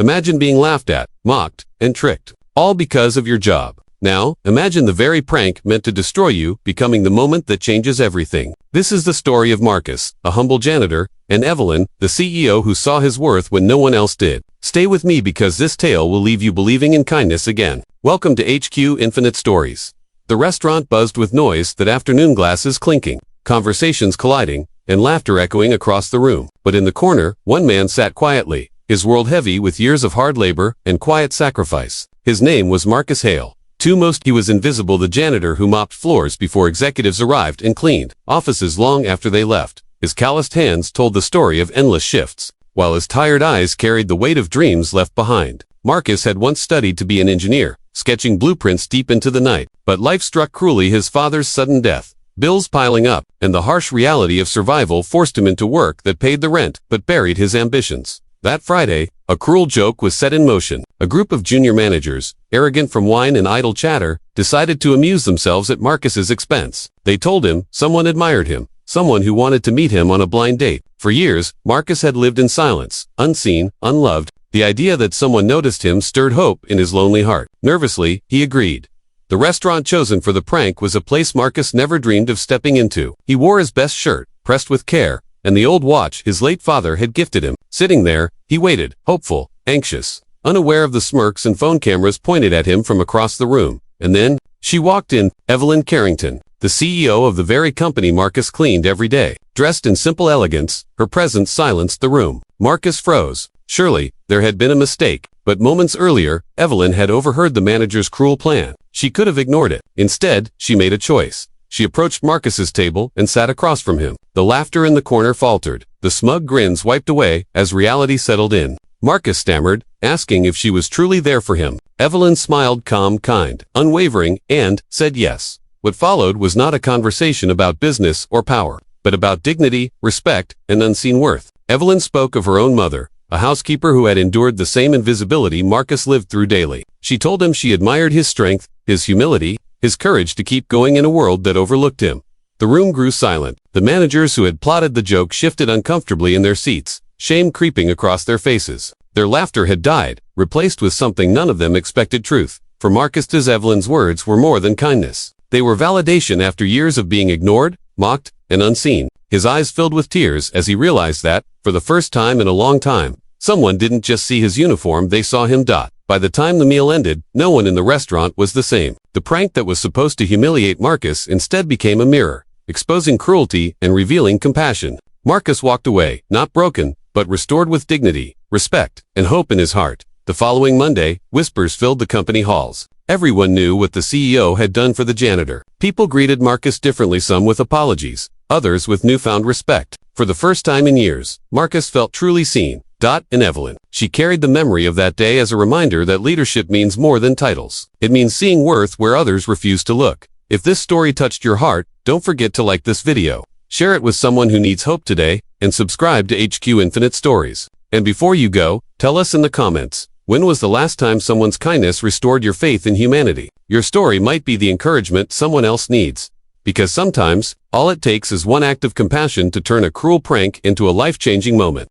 Imagine being laughed at, mocked, and tricked, all because of your job. Now, imagine the very prank meant to destroy you becoming the moment that changes everything. This is the story of Marcus, a humble janitor, and Evelyn, the CEO who saw his worth when no one else did. Stay with me because this tale will leave you believing in kindness again. Welcome to HQ Infinite Stories. The restaurant buzzed with noise, that afternoon glasses clinking, conversations colliding, and laughter echoing across the room. But in the corner, one man sat quietly, his world heavy with years of hard labor and quiet sacrifice. His name was Marcus Hale. He was invisible, the janitor who mopped floors before executives arrived and cleaned offices long after they left. His calloused hands told the story of endless shifts, while his tired eyes carried the weight of dreams left behind. Marcus had once studied to be an engineer, sketching blueprints deep into the night, but life struck cruelly. His father's sudden death, bills piling up, and the harsh reality of survival forced him into work that paid the rent but buried his ambitions. That Friday, a cruel joke was set in motion. A group of junior managers, arrogant from wine and idle chatter, decided to amuse themselves at Marcus's expense. They told him someone admired him, someone who wanted to meet him on a blind date. For years, Marcus had lived in silence, unseen, unloved. The idea that someone noticed him stirred hope in his lonely heart. Nervously, he agreed. The restaurant chosen for the prank was a place Marcus never dreamed of stepping into. He wore his best shirt, pressed with care, and the old watch his late father had gifted him. Sitting there, he waited, hopeful, anxious, unaware of the smirks and phone cameras pointed at him from across the room. And then, she walked in, Evelyn Carrington, the CEO of the very company Marcus cleaned every day. Dressed in simple elegance, her presence silenced the room. Marcus froze. Surely, there had been a mistake, but moments earlier, Evelyn had overheard the manager's cruel plan. She could have ignored it. Instead, she made a choice. She approached Marcus's table and sat across from him. The laughter in the corner faltered. The smug grins wiped away as reality settled in. Marcus stammered, asking if she was truly there for him. Evelyn smiled, calm, kind, unwavering, and said yes. What followed was not a conversation about business or power, but about dignity, respect, and unseen worth. Evelyn spoke of her own mother, a housekeeper who had endured the same invisibility Marcus lived through daily. She told him she admired his strength, his humility, his courage to keep going in a world that overlooked him. The room grew silent. The managers who had plotted the joke shifted uncomfortably in their seats, shame creeping across their faces. Their laughter had died, replaced with something none of them expected: truth. For Marcus, Evelyn's words were more than kindness. They were validation after years of being ignored, mocked, and unseen. His eyes filled with tears as he realized that, for the first time in a long time, someone didn't just see his uniform, they saw him. By the time the meal ended, no one in the restaurant was the same. The prank that was supposed to humiliate Marcus instead became a mirror, exposing cruelty and revealing compassion. Marcus walked away, not broken, but restored with dignity, respect, and hope in his heart. The following Monday, whispers filled the company halls. Everyone knew what the CEO had done for the janitor. People greeted Marcus differently, some with apologies, others with newfound respect. For the first time in years, Marcus felt truly seen. And Evelyn. She carried the memory of that day as a reminder that leadership means more than titles. It means seeing worth where others refuse to look. If this story touched your heart, don't forget to like this video, share it with someone who needs hope today, and subscribe to HQ Infinite Stories. And before you go, tell us in the comments, when was the last time someone's kindness restored your faith in humanity? Your story might be the encouragement someone else needs. Because sometimes, all it takes is one act of compassion to turn a cruel prank into a life-changing moment.